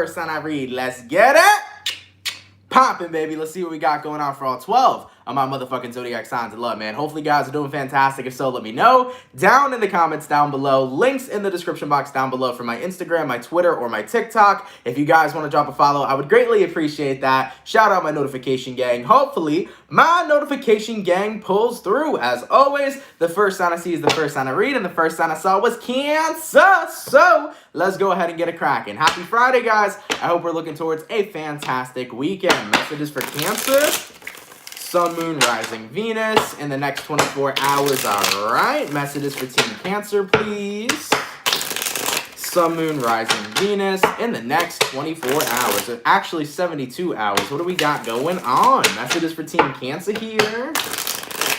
first sign I read. Let's get it poppin', baby. Let's see what we got going on for all 12 of my motherfucking zodiac signs of love, man. Hopefully, you guys are doing fantastic. If so, let me know down in the comments down below. Links in the description box down below for my Instagram, my Twitter, or my TikTok. If you guys want to drop a follow, I would greatly appreciate that. Shout out my notification gang. Hopefully, my notification gang pulls through. As always, the first sign I see is the first sign I read, and the first sign I saw was Cancer. So, let's go ahead and get it cracking. Happy Friday, guys. I hope we're looking towards a fantastic weekend. Messages for Cancer. Sun, Moon, Rising, Venus in the next 24 hours. All right. Messages for Team Cancer, please. Sun, Moon, Rising, Venus in the next 24 hours. Actually, 72 hours. What do we got going on? Messages for Team Cancer here.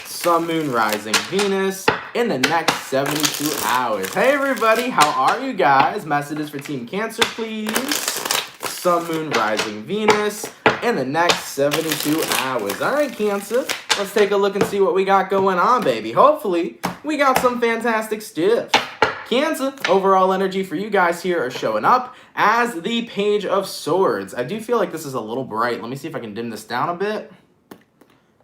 Sun, Moon, Rising, Venus in the next 72 hours. Hey, everybody. How are you guys? Messages for Team Cancer, please. Sun, Moon, Rising, Venus in the next 72 hours. All right, Cancer, let's take a look and see what we got going on, baby. Hopefully, we got some fantastic stuff. Cancer, overall energy for you guys here are showing up as the Page of Swords. I do feel like this is a little bright. Let me see if I can dim this down a bit.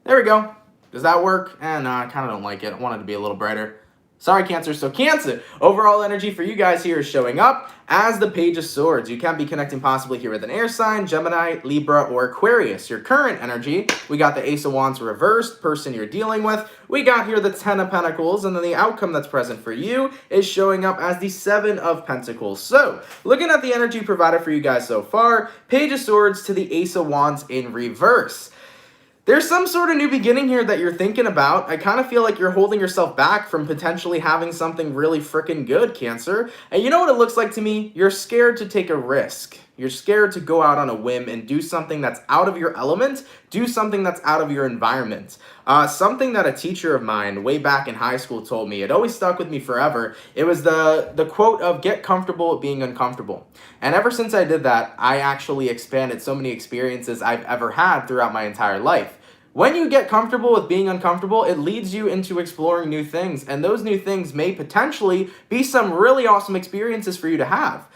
There we go. Does that work? No, I kind of don't like it. I want it to be a little brighter. Sorry, Cancer. So, Cancer, overall energy for you guys here is showing up as the Page of Swords. You can be connecting possibly here with an air sign, Gemini, Libra, or Aquarius. Your current energy, we got the Ace of Wands reversed, person you're dealing with. We got here the Ten of Pentacles, and then the outcome that's present for you is showing up as the Seven of Pentacles. So, looking at the energy provided for you guys so far, Page of Swords to the Ace of Wands in reverse. There's some sort of new beginning here that you're thinking about. I kind of feel like you're holding yourself back from potentially having something really freaking good, Cancer. And you know what it looks like to me? You're scared to take a risk. You're scared to go out on a whim and do something that's out of your element, do something that's out of your environment. Something that a teacher of mine way back in high school told me, it always stuck with me forever. It was the quote of get comfortable with being uncomfortable. And ever since I did that, I actually expanded so many experiences I've ever had throughout my entire life. When you get comfortable with being uncomfortable, it leads you into exploring new things, and those new things may potentially be some really awesome experiences for you to have.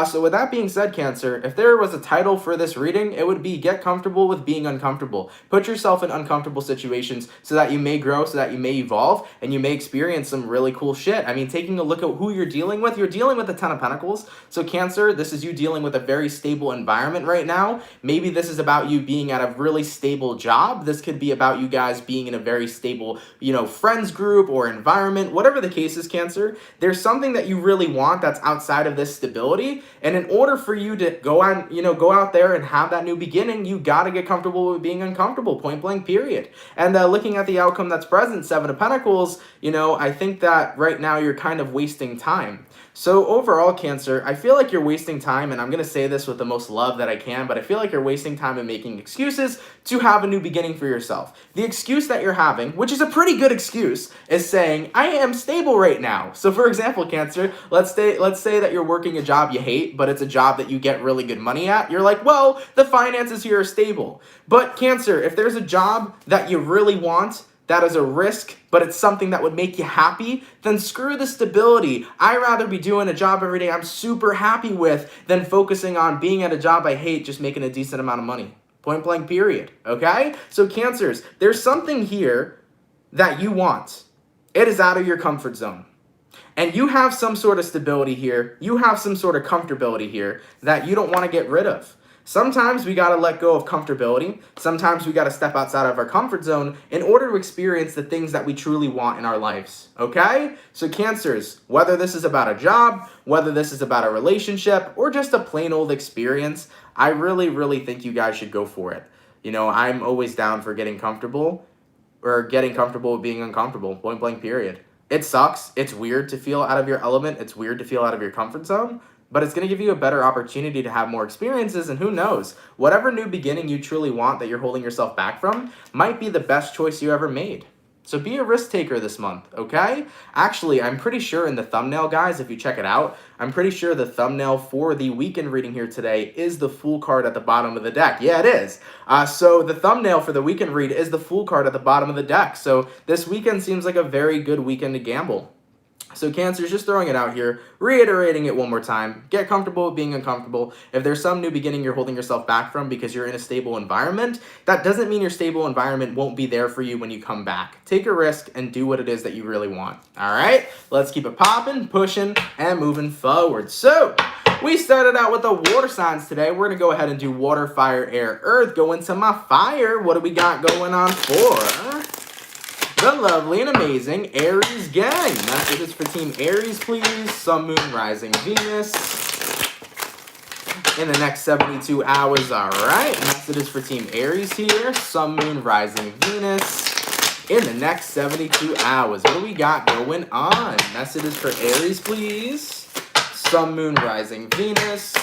So with that being said, Cancer, if there was a title for this reading, it would be Get Comfortable with Being Uncomfortable. Put yourself in uncomfortable situations so that you may grow, so that you may evolve, and you may experience some really cool shit. I mean, taking a look at who you're dealing with the Ten of Pentacles. So Cancer, this is you dealing with a very stable environment right now. Maybe this is about you being at a really stable job. This could be about you guys being in a very stable, friends group or environment. Whatever the case is, Cancer, there's something that you really want that's outside of this stability. And in order for you to go out there and have that new beginning, you got to get comfortable with being uncomfortable, point blank, period. And looking at the outcome that's present, Seven of Pentacles, I think that right now you're kind of wasting time. So overall, Cancer, I feel like you're wasting time, and I'm going to say this with the most love that I can, but I feel like you're wasting time in making excuses to have a new beginning for yourself. The excuse that you're having, which is a pretty good excuse, is saying, I am stable right now. So for example, Cancer, let's say that you're working a job you hate, but it's a job that you get really good money at. You're like, well, the finances here are stable. But Cancer, if there's a job that you really want, that is a risk, but it's something that would make you happy, then screw the stability. I'd rather be doing a job every day I'm super happy with than focusing on being at a job I hate, just making a decent amount of money. Point blank, period. Okay? So Cancers, there's something here that you want. It is out of your comfort zone. And you have some sort of stability here. You have some sort of comfortability here that you don't want to get rid of. Sometimes we got to let go of comfortability. Sometimes we got to step outside of our comfort zone in order to experience the things that we truly want in our lives. Okay? So Cancers, whether this is about a job, whether this is about a relationship, or just a plain old experience, I really, really think you guys should go for it. I'm always down for getting comfortable with being uncomfortable. Point blank, period. It sucks. It's weird to feel out of your element. It's weird to feel out of your comfort zone. But it's going to give you a better opportunity to have more experiences, and who knows, whatever new beginning you truly want that you're holding yourself back from might be the best choice you ever made. So be a risk taker this month, okay? Actually, I'm pretty sure in the thumbnail, guys, if you check it out, I'm pretty sure the thumbnail for the weekend reading here today is the Fool card at the bottom of the deck. Yeah, it is. So the thumbnail for the weekend read is the Fool card at the bottom of the deck. So this weekend seems like a very good weekend to gamble. So Cancer, just throwing it out here, reiterating it one more time. Get comfortable with being uncomfortable. If there's some new beginning you're holding yourself back from because you're in a stable environment, that doesn't mean your stable environment won't be there for you when you come back. Take a risk and do what it is that you really want. All right? Let's keep it popping, pushing, and moving forward. So we started out with the water signs today. We're going to go ahead and do water, fire, air, earth. Go into my fire. What do we got going on for the lovely and amazing Aries gang? Messages for Team Aries, please. Sun, Moon, Rising, Venus. In the next 72 hours, all right. Messages for Team Aries here. Sun, Moon, Rising, Venus. In the next 72 hours, what do we got going on? Messages for Aries, please. Sun, Moon, Rising, Venus.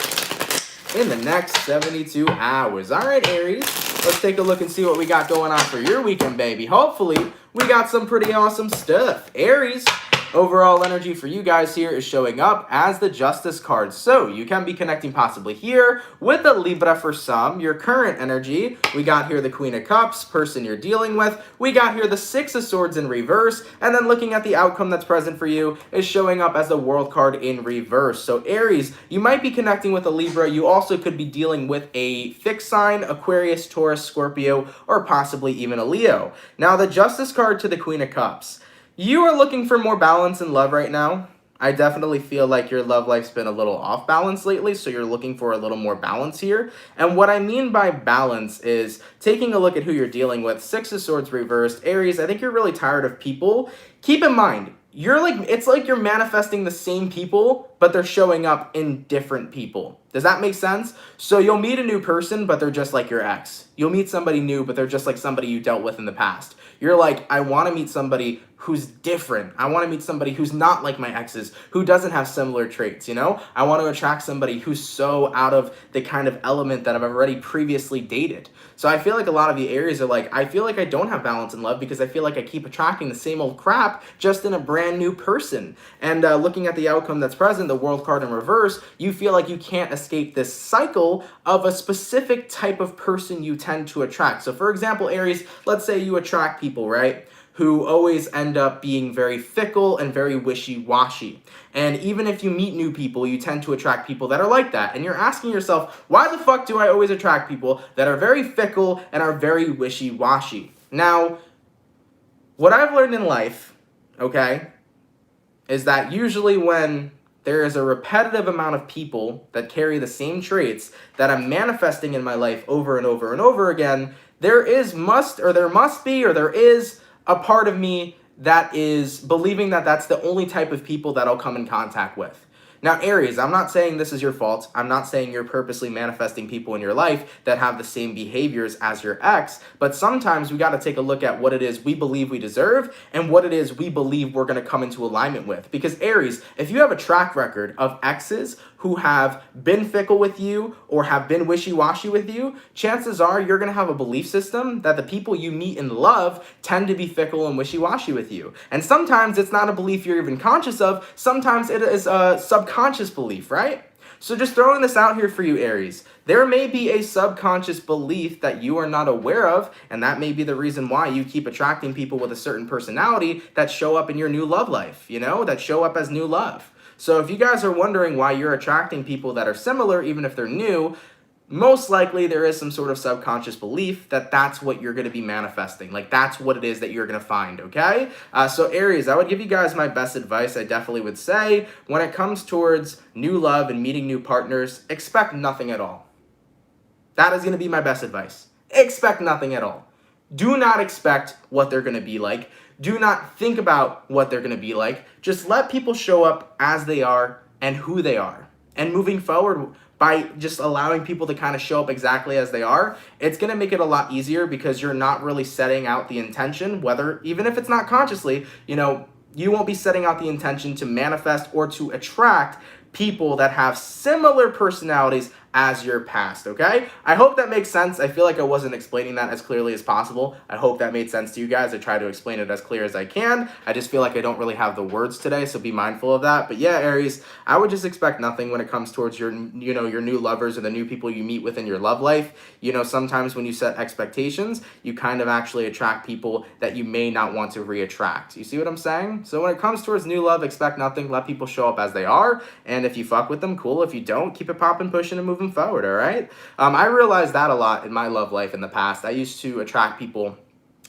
In the next 72 hours. All right, Aries. Let's take a look and see what we got going on for your weekend, baby. Hopefully, we got some pretty awesome stuff. Aries, overall energy for you guys here is showing up as the Justice card. So you can be connecting possibly here with the Libra for some. Your current energy, we got here the Queen of Cups, person you're dealing with. We got here the Six of Swords in reverse. And then looking at the outcome that's present for you is showing up as the World card in reverse. So Aries, you might be connecting with a Libra. You also could be dealing with a fixed sign, Aquarius, Taurus, Scorpio, or possibly even a Leo. Now the Justice card to the Queen of Cups. You are looking for more balance in love right now. I definitely feel like your love life's been a little off balance lately, so you're looking for a little more balance here. And what I mean by balance is taking a look at who you're dealing with. Six of Swords reversed. Aries, I think you're really tired of people. Keep in mind, it's like you're manifesting the same people, but they're showing up in different people. Does that make sense? So you'll meet a new person, but they're just like your ex. You'll meet somebody new, but they're just like somebody you dealt with in the past. You're like, I want to meet somebody who's different. I want to meet somebody who's not like my exes, who doesn't have similar traits, you know? I want to attract somebody who's so out of the kind of element that I've already previously dated. So I feel like a lot of the Aries are like, I feel like I don't have balance in love because I feel like I keep attracting the same old crap just in a brand new person. And looking at the outcome that's present, the World card in reverse, you feel like you can't escape this cycle of a specific type of person you tend to attract. So for example, Aries, let's say you attract people, right, who always end up being very fickle and very wishy-washy. And even if you meet new people, you tend to attract people that are like that. And you're asking yourself, why the fuck do I always attract people that are very fickle and are very wishy-washy? Now, what I've learned in life, okay, is that usually when there is a repetitive amount of people that carry the same traits that I'm manifesting in my life over and over and over again, there is a part of me that is believing that that's the only type of people that I'll come in contact with. Now, Aries, I'm not saying this is your fault. I'm not saying you're purposely manifesting people in your life that have the same behaviors as your ex, but sometimes we got to take a look at what it is we believe we deserve and what it is we believe we're going to come into alignment with. Because Aries, if you have a track record of exes who have been fickle with you or have been wishy-washy with you, chances are you're going to have a belief system that the people you meet and love tend to be fickle and wishy-washy with you. And sometimes it's not a belief you're even conscious of. Sometimes it is a subconscious belief, right? So just throwing this out here for you, Aries, there may be a subconscious belief that you are not aware of, and that may be the reason why you keep attracting people with a certain personality that show up in your new love life, you know, that show up as new love. So if you guys are wondering why you're attracting people that are similar, even if they're new, most likely there is some sort of subconscious belief that that's what you're going to be manifesting. Like that's what it is that you're going to find, okay? So Aries, I would give you guys my best advice. I definitely would say when it comes towards new love and meeting new partners, expect nothing at all. That is going to be my best advice. Expect nothing at all. Do not expect what they're going to be like. Do not think about what they're going to be like. Just let people show up as they are and who they are. And moving forward, by just allowing people to kind of show up exactly as they are, it's going to make it a lot easier because you're not really setting out the intention, even if it's not consciously, you know, you won't be setting out the intention to manifest or to attract people that have similar personalities as your past, okay? I hope that makes sense. I feel like I wasn't explaining that as clearly as possible. I hope that made sense to you guys. I try to explain it as clear as I can. I just feel like I don't really have the words today, so be mindful of that. But yeah, Aries, I would just expect nothing when it comes towards your, your new lovers or the new people you meet with in your love life. Sometimes when you set expectations, you kind of actually attract people that you may not want to re-attract. You see what I'm saying? So when it comes towards new love, expect nothing. Let people show up as they are. And if you fuck with them, cool. If you don't, keep it popping, pushing, and moving forward, all right? I realized that a lot in my love life in the past. I used to attract people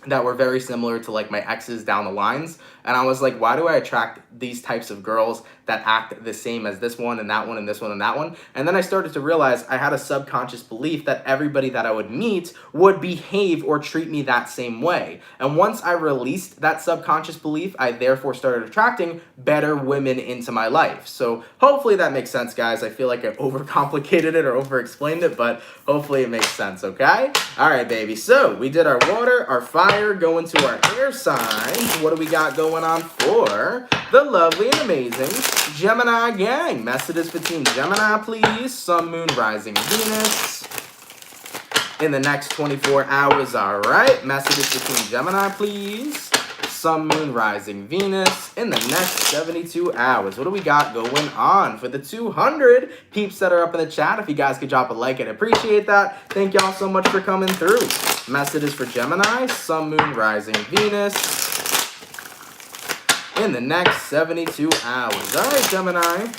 that were very similar to like my exes down the lines, and I was like, why do I attract these types of girls that act the same as this one and that one and this one and that one? And then I started to realize I had a subconscious belief that everybody that I would meet would behave or treat me that same way. And once I released that subconscious belief, I therefore started attracting better women into my life. So hopefully that makes sense, guys. I feel like I overcomplicated it or over-explained it, but hopefully it makes sense, okay? All right, baby. So we did our water, our fire, going to our air signs. What do we got going on for the lovely and amazing Gemini gang? Messages for Team Gemini, please. Sun, Moon, Rising, Venus in the next 24 hours, all right? Messages for Team Gemini, please. Sun, Moon, Rising, Venus in the next 72 hours. What do we got going on for the 200 peeps that are up in the chat? If you guys could drop a like, I'd appreciate that. Thank y'all so much for coming through. Messages for Gemini, Sun, Moon, Rising, Venus in the next 72 hours. All right, Gemini,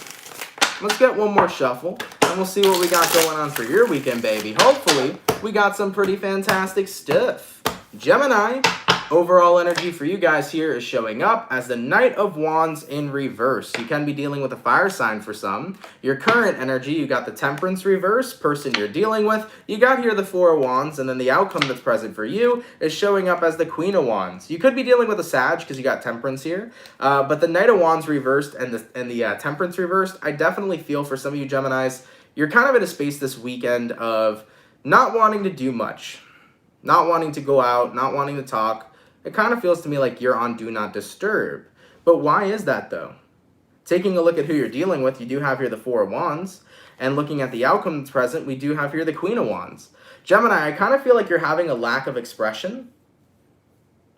let's get one more shuffle, and we'll see what we got going on for your weekend, baby. Hopefully, we got some pretty fantastic stuff. Gemini, overall energy for you guys here is showing up as the Knight of Wands in reverse. You can be dealing with a fire sign for some. Your current energy, you got the Temperance reverse, person you're dealing with. You got here the Four of Wands, and then the outcome that's present for you is showing up as the Queen of Wands. You could be dealing with a Sag because you got Temperance here, but the Knight of Wands reversed and the Temperance reversed, I definitely feel for some of you Geminis, you're kind of in a space this weekend of not wanting to do much, not wanting to go out, not wanting to talk. It kind of feels to me like you're on Do Not Disturb. But why is that, though? Taking a look at who you're dealing with, you do have here the Four of Wands. And looking at the outcome that's present, we do have here the Queen of Wands. Gemini, I kind of feel like you're having a lack of expression.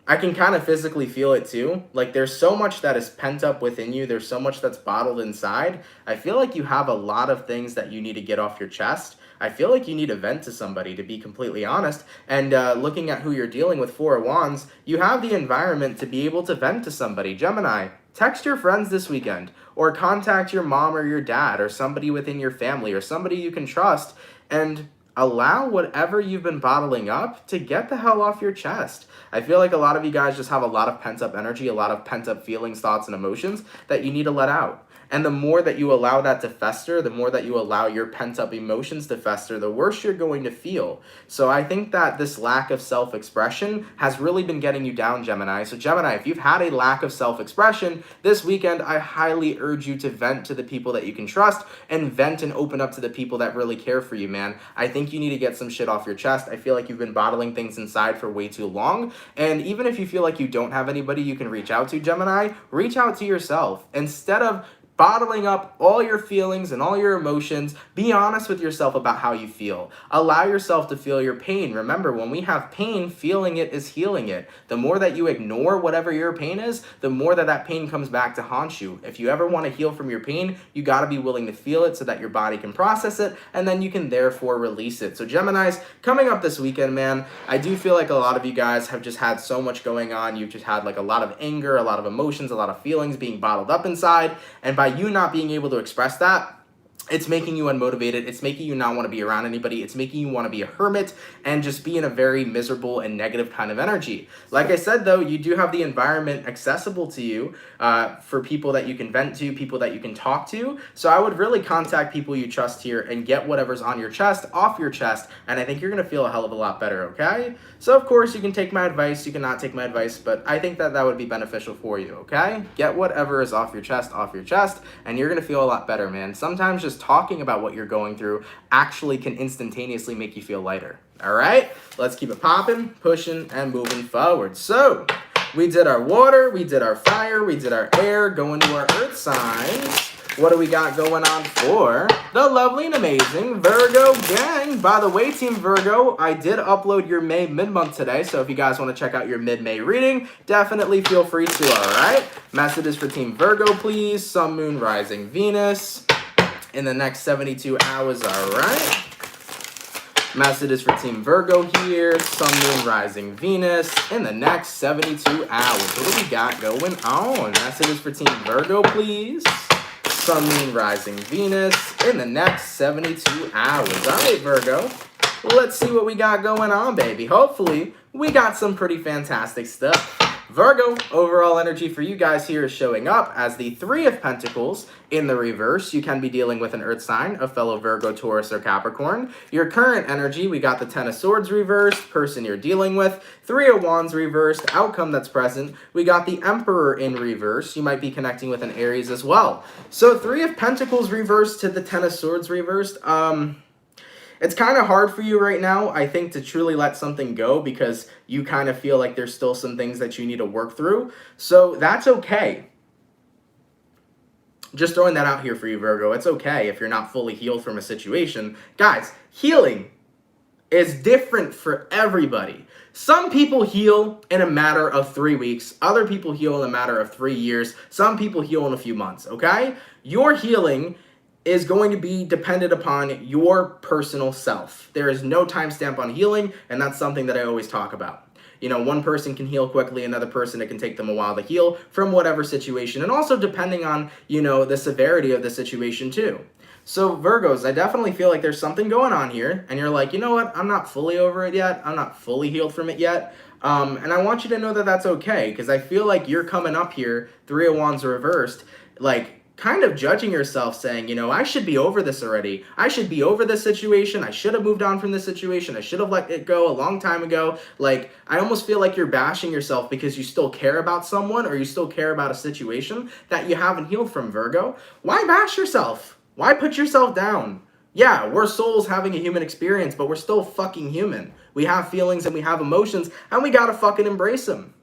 I can kind of physically feel it, too. Like, there's so much that is pent up within you. There's so much that's bottled inside. I feel like you have a lot of things that you need to get off your chest. I feel like you need to vent to somebody, to be completely honest. And looking at who you're dealing with, Four of Wands, you have the environment to be able to vent to somebody. Gemini, text your friends this weekend, or contact your mom or your dad, or somebody within your family, or somebody you can trust, and allow whatever you've been bottling up to get the hell off your chest. I feel like a lot of you guys just have a lot of pent-up energy, a lot of pent-up feelings, thoughts, and emotions that you need to let out. And the more that you allow that to fester, the more that you allow your pent-up emotions to fester, the worse you're going to feel. So I think that this lack of self-expression has really been getting you down, Gemini. So Gemini, if you've had a lack of self-expression, this weekend, I highly urge you to vent to the people that you can trust and vent and open up to the people that really care for you, man. I think you need to get some shit off your chest. I feel like you've been bottling things inside for way too long. And even if you feel like you don't have anybody you can reach out to, Gemini, reach out to yourself. Instead of bottling up all your feelings and all your emotions, be honest with yourself about how you feel. Allow yourself to feel your pain. Remember, when we have pain, feeling it is healing it. The more that you ignore whatever your pain is, the more that that pain comes back to haunt you. If you ever want to heal from your pain, you got to be willing to feel it so that your body can process it, and then you can therefore release it. So Geminis, coming up this weekend, man, I do feel like a lot of you guys have just had so much going on. You've just had like a lot of anger, a lot of emotions, a lot of feelings being bottled up inside, and by you not being able to express that, it's making you unmotivated. It's making you not want to be around anybody. It's making you want to be a hermit and just be in a very miserable and negative kind of energy. Like I said, though, you do have the environment accessible to you for people that you can vent to, people that you can talk to. So I would really contact people you trust here and get whatever's on your chest off your chest. And I think you're going to feel a hell of a lot better, okay? So, of course, you can take my advice. You cannot take my advice, but I think that that would be beneficial for you, okay? Get whatever is off your chest, and you're going to feel a lot better, man. Sometimes just talking about what you're going through actually can instantaneously make you feel lighter. All right, let's keep it popping, pushing, and moving forward. So we did our water, we did our fire, we did our air, going to our earth signs. what do we got going on for the lovely and amazing Virgo gang? By the way, Team Virgo, I did upload your May mid-month today, so if you guys want to check out your mid-May reading, definitely feel free to, all right? Messages for Team Virgo, please. Sun, Moon, Rising, Venus in the next 72 hours, all right? Messages for Team Virgo here. Sun, Moon, Rising, Venus in the next 72 hours. What do we got going on? Messages for Team Virgo, please. Sun, Moon, Rising, Venus in the next 72 hours. All right, Virgo. Let's see what we got going on, baby. Hopefully, we got some pretty fantastic stuff. Virgo, overall energy for you guys here is showing up as the Three of Pentacles in the reverse. You can be dealing with an earth sign, a fellow Virgo, Taurus, or Capricorn. Your current energy, we got the Ten of Swords reversed, person you're dealing with, Three of Wands reversed, outcome that's present. We got the Emperor in reverse. You might be connecting with an Aries as well. So Three of Pentacles reversed to the Ten of Swords reversed. It's kind of hard for you right now, I think, to truly let something go because you kind of feel like there's still some things that you need to work through. So that's okay. Just throwing that out here for you, Virgo. It's okay if you're not fully healed from a situation. Guys, healing is different for everybody. Some people heal in a matter of 3 weeks. Other people heal in a matter of 3 years. Some people heal in a few months, okay? Your healing is going to be dependent upon your personal self. There is no timestamp on healing, and that's something that I always talk about. You know, one person can heal quickly, another person, it can take them a while to heal from whatever situation, and also depending on, you know, the severity of the situation too. So Virgos, I definitely feel like there's something going on here, and you're like, you know what, I'm not fully over it yet, I'm not fully healed from it yet, and I want you to know that that's okay, because I feel like you're coming up here, Three of Wands reversed, like, kind of judging yourself, saying, you know, I should be over this already. I should be over this situation. I should have moved on from this situation. I should have let it go a long time ago. Like, I almost feel like you're bashing yourself because you still care about someone or you still care about a situation that you haven't healed from, Virgo. Why bash yourself? Why put yourself down? Yeah, we're souls having a human experience, but we're still fucking human. We have feelings and we have emotions, and we gotta fucking embrace them.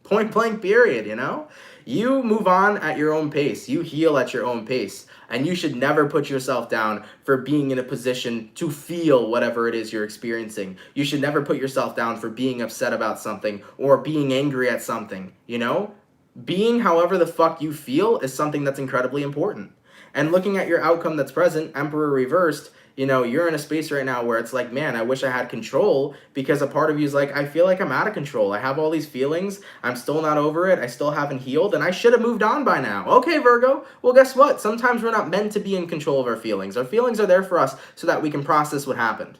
Point blank period, you know? You move on at your own pace. You heal at your own pace. And you should never put yourself down for being in a position to feel whatever it is you're experiencing. You should never put yourself down for being upset about something or being angry at something, you know? Being however the fuck you feel is something that's incredibly important. And looking at your outcome that's present, Emperor reversed, you know, you're in a space right now where it's like, man, I wish I had control, because a part of you is like, I feel like I'm out of control. I have all these feelings. I'm still not over it. I still haven't healed, and I should have moved on by now. Okay, Virgo. Well, guess what? Sometimes we're not meant to be in control of our feelings. Our feelings are there for us so that we can process what happened.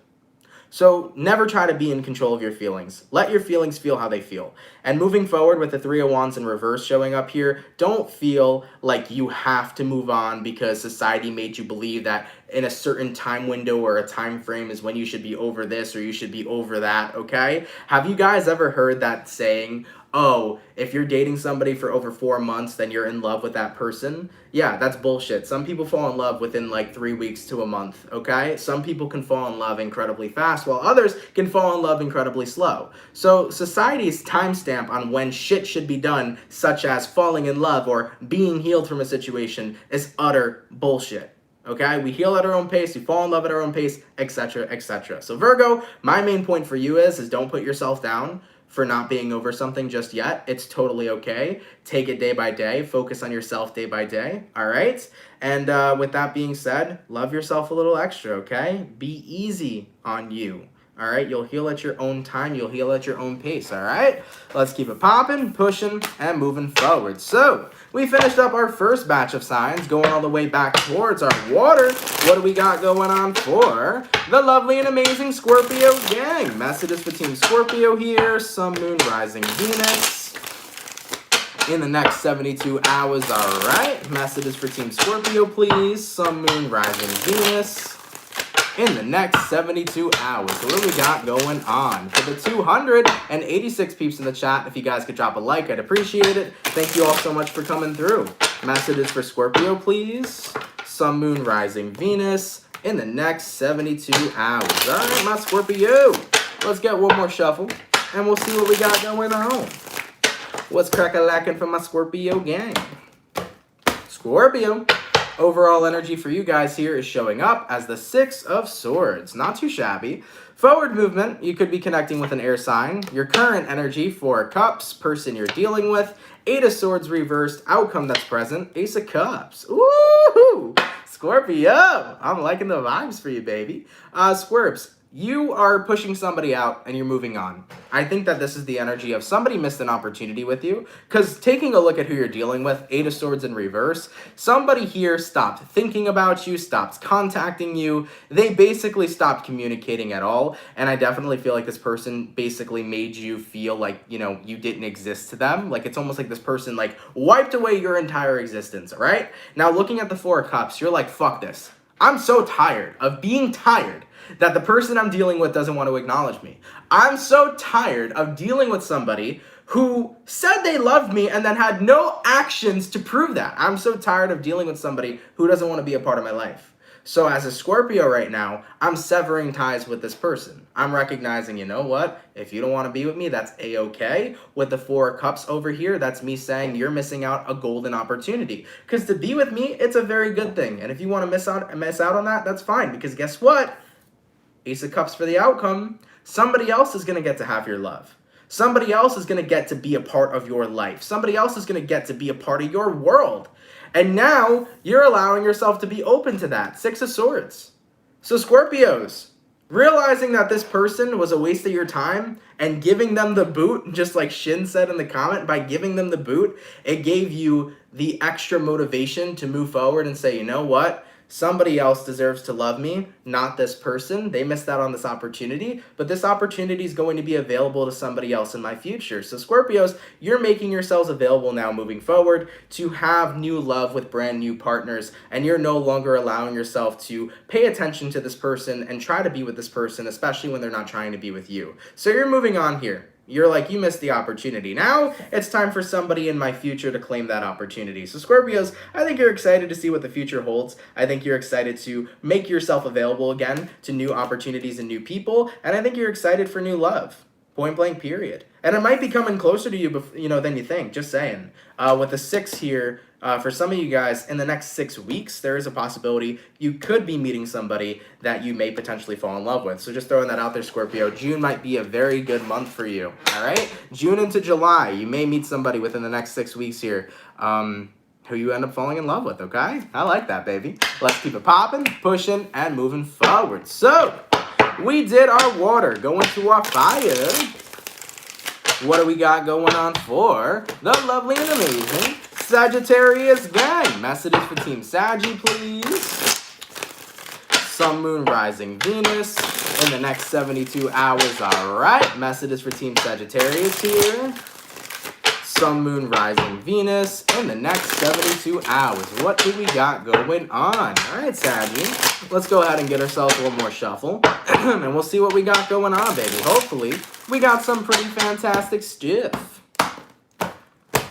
So never try to be in control of your feelings. Let your feelings feel how they feel. And moving forward with the Three of Wands in reverse showing up here, don't feel like you have to move on because society made you believe that in a certain time window or a time frame is when you should be over this or you should be over that, okay? Have you guys ever heard that saying, oh, if you're dating somebody for over 4 months, then you're in love with that person? Yeah, that's bullshit. Some people fall in love within like 3 weeks to a month, okay? Some people can fall in love incredibly fast, while others can fall in love incredibly slow. So society's timestamp on when shit should be done, such as falling in love or being healed from a situation, is utter bullshit. Okay, we heal at our own pace, we fall in love at our own pace, etc., etc. So Virgo, my main point for you is don't put yourself down for not being over something just yet. It's totally okay. Take it day by day. Focus on yourself day by day. All right? And with that being said, love yourself a little extra, okay? Be easy on you. All right? You'll heal at your own time. You'll heal at your own pace. All right? Let's keep it popping, pushing, and moving forward. So we finished up our first batch of signs, going all the way back towards our water. What do we got going on for the lovely and amazing Scorpio gang? Messages for Team Scorpio here. Sun, Moon, Rising, Venus in the next 72 hours. All right. Messages for Team Scorpio, please. Sun, Moon, Rising, Venus in the next 72 hours. So what do we got going on? For the 286 peeps in the chat, if you guys could drop a like, I'd appreciate it. Thank you all so much for coming through. Messages for Scorpio, please. Sun, Moon, Rising, Venus in the next 72 hours. All right, my Scorpio. Let's get one more shuffle, and we'll see what we got going on. What's crack-a-lackin' from my Scorpio gang? Scorpio, Overall energy for you guys here is showing up as the Six of Swords. Not too shabby. Forward movement, you could be connecting with an air sign. Your current energy, Four of Cups, person you're dealing with. Eight of Swords reversed, outcome that's present. Ace of Cups. Woohoo! Scorpio! I'm liking the vibes for you, baby. Squirps, you are pushing somebody out and you're moving on. I think that this is the energy of somebody missed an opportunity with you, because taking a look at who you're dealing with, Eight of Swords in reverse, somebody here stopped thinking about you, stopped contacting you. They basically stopped communicating at all. And I definitely feel like this person basically made you feel like, you know, you didn't exist to them. Like, it's almost like this person like wiped away your entire existence, all right? Now, looking at the Four of Cups, you're like, fuck this. I'm so tired of being tired that the person I'm dealing with doesn't want to acknowledge me. I'm so tired of dealing with somebody who said they loved me and then had no actions to prove that. I'm so tired of dealing with somebody who doesn't want to be a part of my life. So as a Scorpio right now, I'm severing ties with this person. I'm recognizing, you know what? If you don't want to be with me, that's a-okay. With the Four of Cups over here, that's me saying you're missing out a golden opportunity. Because to be with me, it's a very good thing. And if you want to miss out on that, that's fine. Because guess what? Ace of Cups for the outcome. Somebody else is going to get to have your love. Somebody else is going to get to be a part of your life. Somebody else is going to get to be a part of your world. And now you're allowing yourself to be open to that. Six of Swords. So Scorpios, realizing that this person was a waste of your time and giving them the boot, just like Shin said in the comment, by giving them the boot, it gave you the extra motivation to move forward and say, you know what? Somebody else deserves to love me, not this person. They missed out on this opportunity, but this opportunity is going to be available to somebody else in my future. So Scorpios, you're making yourselves available now moving forward to have new love with brand new partners, and you're no longer allowing yourself to pay attention to this person and try to be with this person, especially when they're not trying to be with you. So you're moving on here. You're like, you missed the opportunity. Now it's time for somebody in my future to claim that opportunity. So Scorpios, I think you're excited to see what the future holds. I think you're excited to make yourself available again to new opportunities and new people. And I think you're excited for new love. Point blank, period. And it might be coming closer to you, than you think. Just saying. With the 6 here, for some of you guys, in the next 6 weeks, there is a possibility you could be meeting somebody that you may potentially fall in love with. So just throwing that out there, Scorpio. June might be a very good month for you. All right? June into July, you may meet somebody within the next 6 weeks here who you end up falling in love with, okay? I like that, baby. Let's keep it popping, pushing, and moving forward. So we did our water. Going to our fire. What do we got going on for the lovely and amazing Sagittarius gang? Messages for Team Saggy, please. Sun, Moon, Rising, Venus in the next 72 hours. All right. Messages for Team Sagittarius here. Sun, Moon, Rising, Venus in the next 72 hours. What do we got going on? All right, Saggy. Let's go ahead and get ourselves a little more shuffle. And we'll see what we got going on, baby. Hopefully, we got some pretty fantastic stuff.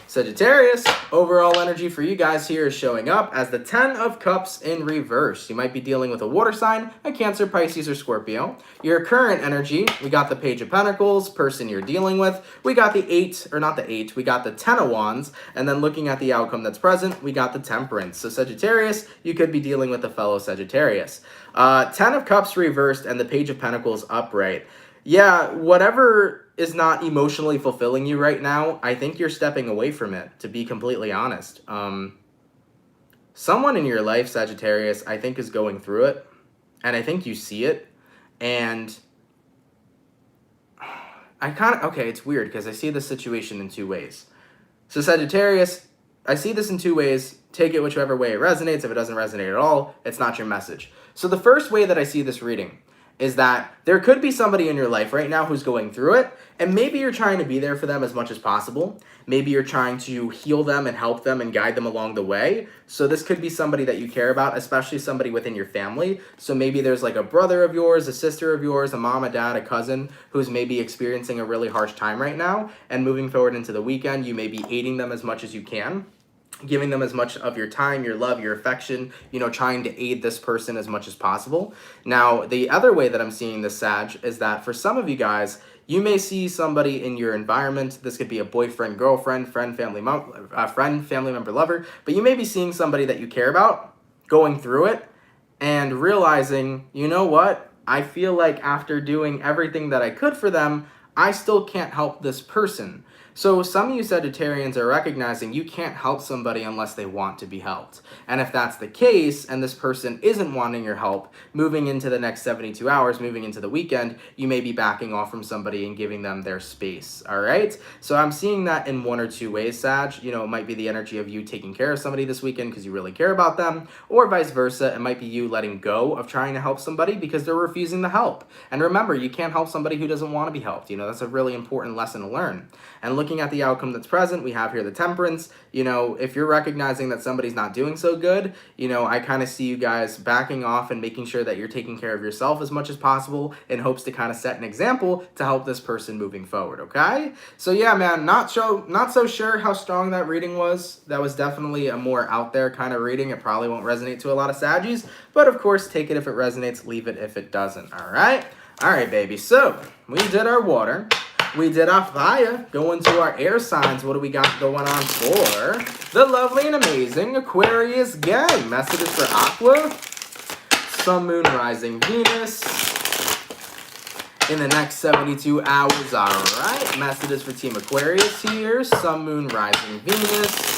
Sagittarius, overall energy for you guys here is showing up as the 10 of Cups in reverse. You might be dealing with a water sign, a Cancer, Pisces, or Scorpio. Your current energy, we got the Page of Pentacles, person you're dealing with. We got the 8, or not the 8, we got the 10 of Wands. And then looking at the outcome that's present, we got the Temperance. So Sagittarius, you could be dealing with a fellow Sagittarius. 10 of Cups reversed and the Page of Pentacles upright. Yeah, whatever is not emotionally fulfilling you right now, I think you're stepping away from it, to be completely honest. Someone in your life, Sagittarius, I think is going through it, and I think you see it, and okay, it's weird, because I see this situation in 2 ways. So Sagittarius, I see this in 2 ways. Take it whichever way it resonates. If it doesn't resonate at all, it's not your message. So the first way that I see this reading is that there could be somebody in your life right now who's going through it, and maybe you're trying to be there for them as much as possible. Maybe you're trying to heal them and help them and guide them along the way. So this could be somebody that you care about, especially somebody within your family. So maybe there's like a brother of yours, a sister of yours, a mom, a dad, a cousin who's maybe experiencing a really harsh time right now, and moving forward into the weekend, you may be aiding them as much as you can, giving them as much of your time, your love, your affection, trying to aid this person as much as possible. Now, the other way that I'm seeing this, Sag, is that for some of you guys, you may see somebody in your environment. This could be a boyfriend, girlfriend, friend, family member, lover, but you may be seeing somebody that you care about going through it and realizing, you know what? I feel like after doing everything that I could for them, I still can't help this person. So some of you Sagittarians are recognizing you can't help somebody unless they want to be helped. And if that's the case, and this person isn't wanting your help, moving into the next 72 hours, moving into the weekend, you may be backing off from somebody and giving them their space, all right? So I'm seeing that in one or two ways, Sag. You know, it might be the energy of you taking care of somebody this weekend because you really care about them, or vice versa, it might be you letting go of trying to help somebody because they're refusing to help. And remember, you can't help somebody who doesn't want to be helped. You know, that's a really important lesson to learn. And looking at the outcome that's present, we have here the Temperance. You know, if you're recognizing that somebody's not doing so good, you know, I kind of see you guys backing off and making sure that you're taking care of yourself as much as possible in hopes to kind of set an example to help this person moving forward, okay? So yeah, man, not so sure how strong that reading was. That was definitely a more out there kind of reading. It probably won't resonate to a lot of Saggies, but of course, take it if it resonates, leave it if it doesn't, all right? All right, baby, so we did our water. We did our fire. Going to our air signs. What do we got going on for the lovely and amazing Aquarius gang? Messages for Aqua, Sun, Moon, Rising, Venus in the next 72 hours. All right. Messages for Team Aquarius here. Sun, Moon, Rising, Venus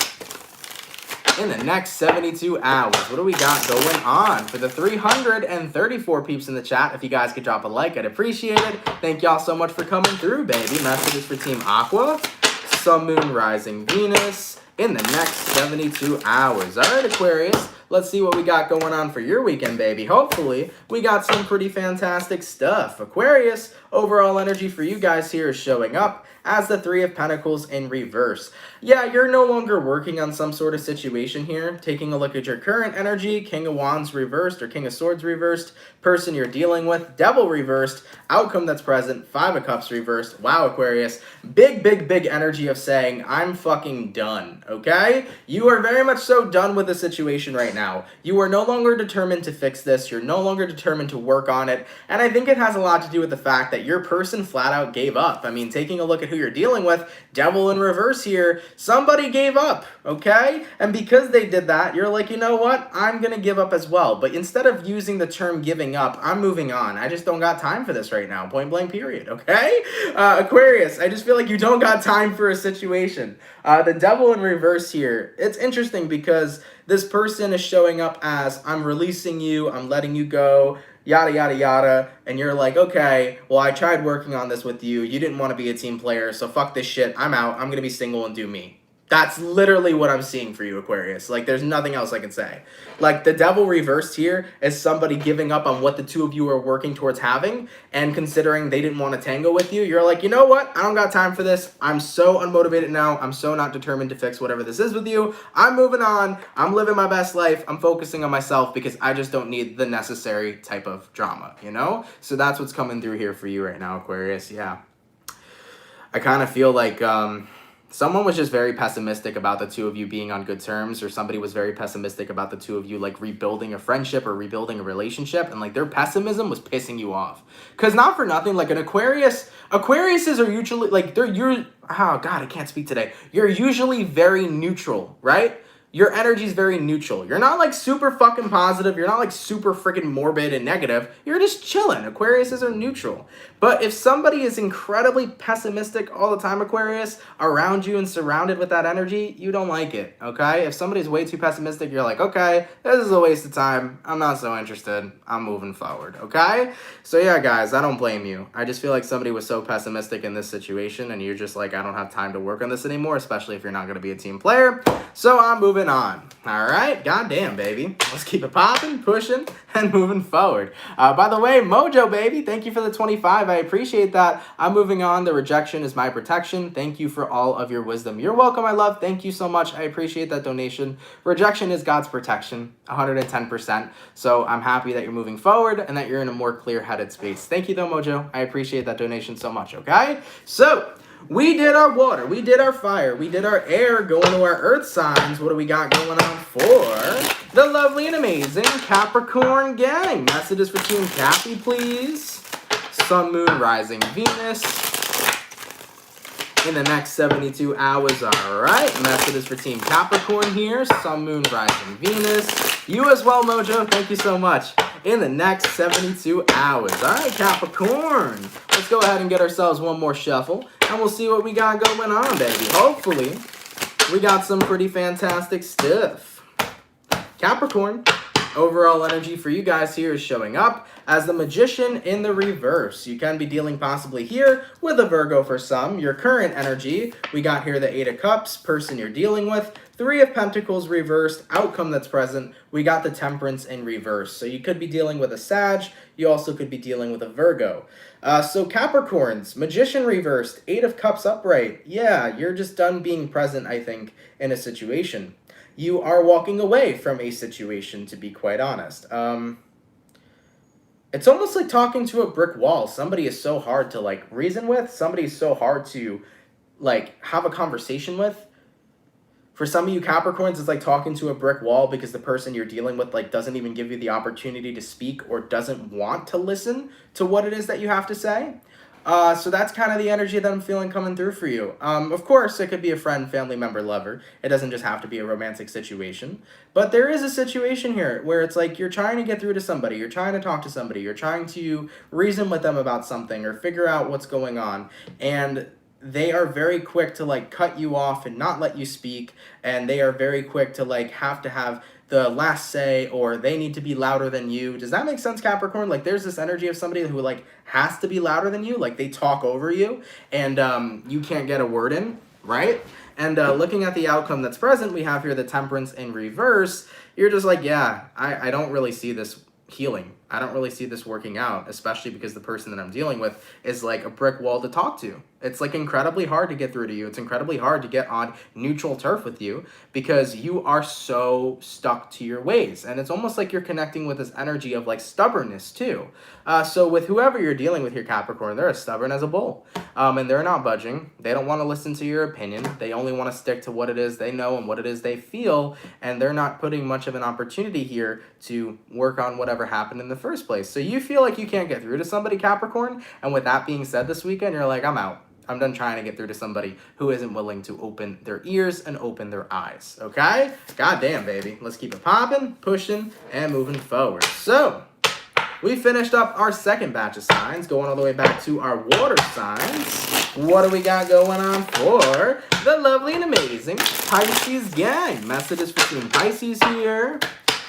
in the next 72 hours. What do we got going on for the 334 peeps in the chat? If you guys could drop a like, I'd appreciate it. Thank y'all so much for coming through, baby. Messages for Team Aqua, Sun, Moon, Rising, Venus in the next 72 hours. All right, Aquarius, let's see what we got going on for your weekend, baby. Hopefully, we got some pretty fantastic stuff. Aquarius, overall energy for you guys here is showing up as the Three of Pentacles in reverse. Yeah, you're no longer working on some sort of situation here. Taking a look at your current energy, King of Wands reversed or King of Swords reversed, person you're dealing with, Devil reversed, outcome that's present, Five of Cups reversed. Wow, Aquarius. Big energy of saying, I'm fucking done, okay? You are very much so done with the situation right now. You are no longer determined to fix this. You're no longer determined to work on it. And I think it has a lot to do with the fact that your person flat out gave up. I mean, taking a look at who you're dealing with, Devil in reverse here, somebody gave up, okay? And because they did that, you're like, you know what? I'm gonna give up as well. But instead of using the term giving up, I'm moving on. I just don't got time for this right now, point blank period, okay? Aquarius, I just feel like you don't got time for a situation. The Devil in reverse here, it's interesting because this person is showing up as, I'm releasing you, I'm letting you go, yada, yada, yada, and you're like, okay, well, I tried working on this with you. You didn't want to be a team player, so fuck this shit. I'm out. I'm going to be single and do me. That's literally what I'm seeing for you, Aquarius. Like, there's nothing else I can say. Like, the Devil reversed here is somebody giving up on what the two of you are working towards having, and considering they didn't want to tango with you, you're like, you know what? I don't got time for this. I'm so unmotivated now. I'm so not determined to fix whatever this is with you. I'm moving on. I'm living my best life. I'm focusing on myself because I just don't need the necessary type of drama, you know? So that's what's coming through here for you right now, Aquarius. Yeah. I kind of feel like, someone was just very pessimistic about the two of you being on good terms, or somebody was very pessimistic about the two of you, like, rebuilding a friendship or rebuilding a relationship, and, like, their pessimism was pissing you off. Because not for nothing, like, Aquariuses are usually, like, oh, God, I can't speak today. You're usually very neutral, right? Your energy's very neutral. You're not, like, super fucking positive. You're not, like, super freaking morbid and negative. You're just chilling. Aquariuses are neutral. But if somebody is incredibly pessimistic all the time, Aquarius, around you and surrounded with that energy, you don't like it, okay? If somebody's way too pessimistic, you're like, okay, this is a waste of time. I'm not so interested. I'm moving forward, okay? So, yeah, guys, I don't blame you. I just feel like somebody was so pessimistic in this situation, and you're just like, I don't have time to work on this anymore, especially if you're not going to be a team player. So, I'm moving on. All right, goddamn, baby. Let's keep it popping, pushing, and moving forward. By the way, Mojo, baby, thank you for the 25. I appreciate that. I'm moving on. The rejection is my protection. Thank you for all of your wisdom. You're welcome, my love. Thank you so much. I appreciate that donation. Rejection is God's protection, 110%. So I'm happy that you're moving forward and that you're in a more clear-headed space. Thank you, though, Mojo. I appreciate that donation so much, okay? So, we did our water, we did our fire, we did our air, going to our earth signs. What do we got going on for the lovely and amazing Capricorn gang? Messages for Team Cappy, please. Sun, Moon, Rising, Venus in the next 72 hours. All right, messages for Team Capricorn here. Sun, Moon, Rising, Venus You as well, Mojo. Thank you so much. In the next 72 hours. All right, Capricorn. Let's go ahead and get ourselves one more shuffle, and we'll see what we got going on, baby. Hopefully, we got some pretty fantastic stuff. Capricorn, overall energy for you guys here is showing up as the Magician in the reverse. You can be dealing possibly here with a Virgo for some. Your current energy, we got here the 8 of Cups, person you're dealing with, 3 of Pentacles reversed, outcome that's present, we got the Temperance in reverse. So you could be dealing with a Sag, you also could be dealing with a Virgo. So Capricorns, Magician reversed, 8 of Cups upright. Yeah, you're just done being present, I think, in a situation. You are walking away from a situation, to be quite honest. It's almost like talking to a brick wall. Somebody is so hard to, like, reason with. Somebody is so hard to, like, have a conversation with. For some of you Capricorns, it's like talking to a brick wall because the person you're dealing with, like, doesn't even give you the opportunity to speak or doesn't want to listen to what it is that you have to say. So that's kind of the energy that I'm feeling coming through for you. Of course, it could be a friend, family member, lover. It doesn't just have to be a romantic situation. But there is a situation here where it's like you're trying to get through to somebody. You're trying to talk to somebody. You're trying to reason with them about something or figure out what's going on. And they are very quick to, like, cut you off and not let you speak. And they are very quick to, like, have the last say, or they need to be louder than you. Does that make sense, Capricorn? Like, there's this energy of somebody who, like, has to be louder than you. Like, they talk over you, and you can't get a word in, right? And looking at the outcome that's present, we have here the Temperance in reverse. You're just like, yeah, I don't really see this healing. I don't really see this working out, especially because the person that I'm dealing with is like a brick wall to talk to. It's like incredibly hard to get through to you. It's incredibly hard to get on neutral turf with you because you are so stuck to your ways. And it's almost like you're connecting with this energy of, like, stubbornness too. So with whoever you're dealing with here, Capricorn, they're as stubborn as a bull. And they're not budging. They don't want to listen to your opinion. They only want to stick to what it is they know and what it is they feel. And they're not putting much of an opportunity here to work on whatever happened in the first place. So you feel like you can't get through to somebody, Capricorn. And with that being said, this weekend, you're like, I'm out. I'm done trying to get through to somebody who isn't willing to open their ears and open their eyes, okay? Goddamn, baby. Let's keep it popping, pushing, and moving forward. So, we finished up our second batch of signs, going all the way back to our water signs. What do we got going on for the lovely and amazing Pisces gang? Messages for Team Pisces here.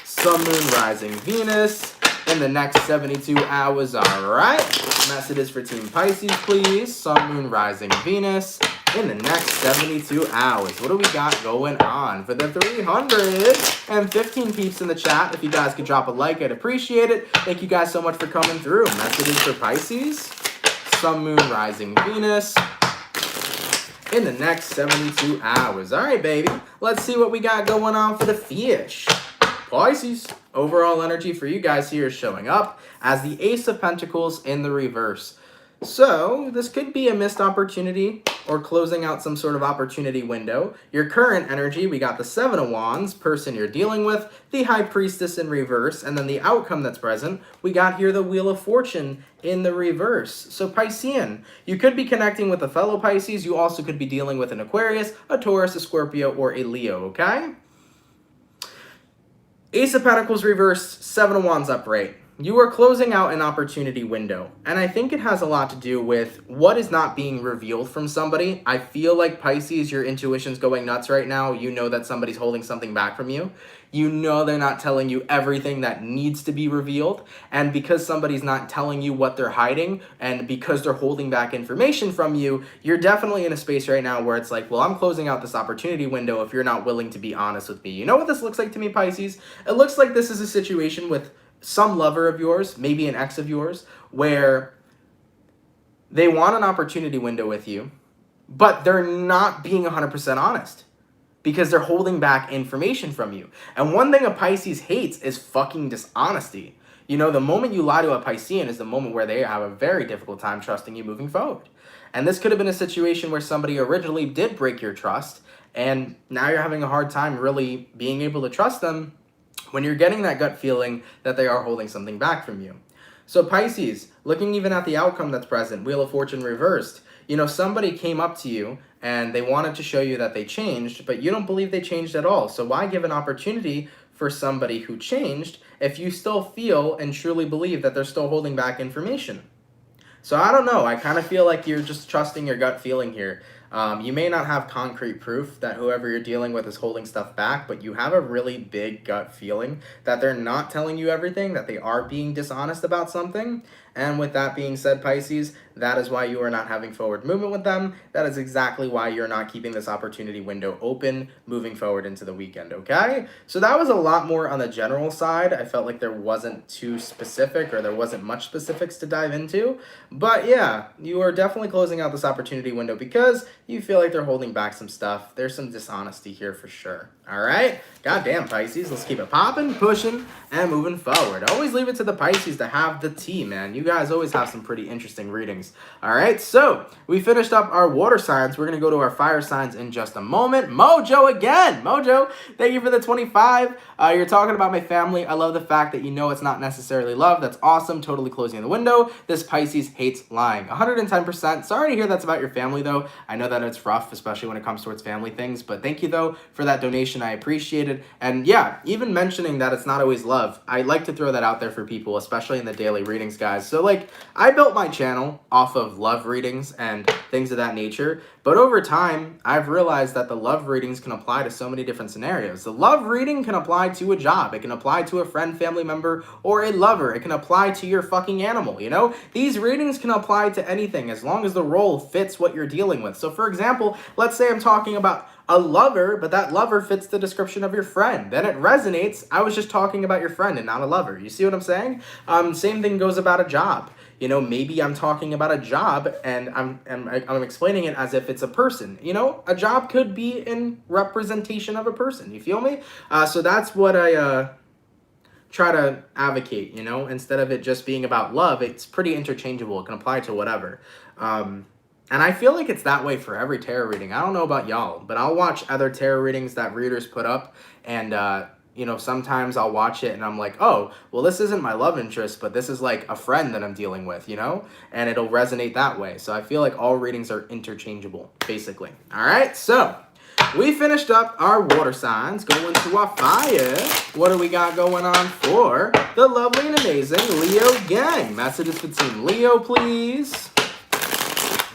Sun, Moon, Rising, Venus in the next 72 hours, all right? Messages for Team Pisces, please. Sun, Moon, Rising, Venus in the next 72 hours. What do we got going on for the 315 peeps in the chat? If you guys could drop a like, I'd appreciate it. Thank you guys so much for coming through. Messages for Pisces, Sun, Moon, Rising, Venus in the next 72 hours. All right, baby. Let's see what we got going on for the fish. Pisces, overall energy for you guys here is showing up as the Ace of Pentacles in the reverse. So this could be a missed opportunity or closing out some sort of opportunity window. Your current energy, we got the 7 of Wands, person you're dealing with, the High Priestess in reverse, and then the outcome that's present, we got here the Wheel of Fortune in the reverse. So Piscean, you could be connecting with a fellow Pisces. You also could be dealing with an Aquarius, a Taurus, a Scorpio, or a Leo, okay? Ace of Pentacles reversed, 7 of Wands upright. You are closing out an opportunity window, and I think it has a lot to do with what is not being revealed from somebody. I feel like Pisces, your intuition's going nuts right now. You know that somebody's holding something back from you. You know they're not telling you everything that needs to be revealed, and because somebody's not telling you what they're hiding, and because they're holding back information from you, you're definitely in a space right now where it's like, well, I'm closing out this opportunity window if you're not willing to be honest with me. You know what this looks like to me, Pisces? It looks like this is a situation with some lover of yours, maybe an ex of yours, where they want an opportunity window with you, but they're not being 100% honest because they're holding back information from you. And one thing a Pisces hates is fucking dishonesty. You know, the moment you lie to a Piscean is the moment where they have a very difficult time trusting you moving forward. And this could have been a situation where somebody originally did break your trust, and now you're having a hard time really being able to trust them when you're getting that gut feeling that they are holding something back from you. So Pisces, looking even at the outcome that's present, Wheel of Fortune reversed, you know, somebody came up to you and they wanted to show you that they changed, but you don't believe they changed at all. So why give an opportunity for somebody who changed if you still feel and truly believe that they're still holding back information. So I don't know. I kind of feel like you're just trusting your gut feeling here. You may not have concrete proof that whoever you're dealing with is holding stuff back, but you have a really big gut feeling that they're not telling you everything, that they are being dishonest about something. And with that being said, Pisces, that is why you are not having forward movement with them. That is exactly why you're not keeping this opportunity window open moving forward into the weekend, okay? So that was a lot more on the general side. I felt like there wasn't too specific, or there wasn't much specifics to dive into. But yeah, you are definitely closing out this opportunity window because you feel like they're holding back some stuff. There's some dishonesty here for sure. All right? Goddamn, Pisces. Let's keep it popping, pushing, and moving forward. Always leave it to the Pisces to have the tea, man. You guys always have some pretty interesting readings. All right? So we finished up our water signs. We're going to go to our fire signs in just a moment. Mojo again. Mojo, thank you for the 25. You're talking about my family. I love the fact that you know it's not necessarily love. That's awesome. Totally closing the window. This Pisces hates lying. 110%. Sorry to hear that's about your family, though. I know that it's rough, especially when it comes towards family things. But thank you, though, for that donation. I appreciate it. And yeah, even mentioning that it's not always love, I like to throw that out there for people, especially in the daily readings, guys. So, like, I built my channel off of love readings and things of that nature. But over time, I've realized that the love readings can apply to so many different scenarios. The love reading can apply to a job. It can apply to a friend, family member, or a lover. It can apply to your fucking animal, you know? These readings can apply to anything as long as the role fits what you're dealing with. So, for example, let's say I'm talking about a lover, but that lover fits the description of your friend. Then it resonates. I was just talking about your friend and not a lover. You see what I'm saying? Same thing goes about a job. You know, maybe I'm talking about a job and I'm explaining it as if it's a person. You know, a job could be in representation of a person. You feel me? So that's what I try to advocate, you know? Instead of it just being about love, it's pretty interchangeable. It can apply to whatever. And I feel like it's that way for every tarot reading. I don't know about y'all, but I'll watch other tarot readings that readers put up, and you know, sometimes I'll watch it and I'm like, oh, well, this isn't my love interest, but this is like a friend that I'm dealing with, you know? And it'll resonate that way. So I feel like all readings are interchangeable, basically. All right, so we finished up our water signs, going to our fire. What do we got going on for the lovely and amazing Leo gang? Messages for Team Leo, please.